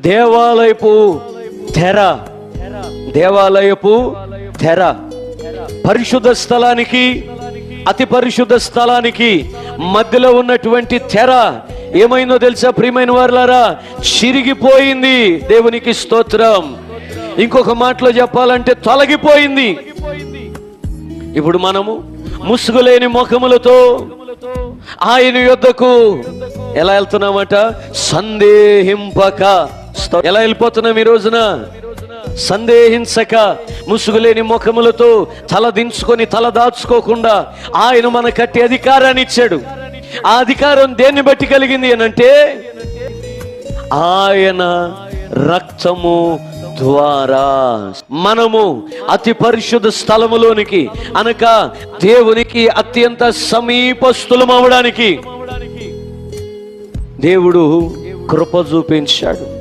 దేవాలయపు తెర, దేవాలయపు తెర, పరిశుద్ధ స్థలానికి అతి పరిశుద్ధ స్థలానికి మధ్యలో ఉన్నటువంటి తెర ఏమైందో తెలుసా ప్రియమైన వారులారా? చిరిగిపోయింది. దేవునికి స్తోత్రం. ఇంకొక మాటలో చెప్పాలంటే తొలగిపోయింది. ఇప్పుడు మనము ముసుగులేని ముఖములతో ఆయన యొద్దకు ఎలా వెళ్తున్నామట? సందేహింపక. ఎలా వెళ్ళిపోతున్నాం ఈ రోజున? సందేహించక, ముసుగులేని ముఖములతో, తల దించుకొని తల దాచుకోకుండా ఆయన మనకట్టి అధికారాన్ని ఇచ్చాడు. ఆ అధికారం దేన్ని బట్టి కలిగింది అనంటే ఆయన రక్తము ద్వారా మనము అతి పరిశుద్ధ స్థలములోనికి అనక దేవునికి అత్యంత సమీపస్థులం అవడానికి దేవుడు కృప చూపించాడు.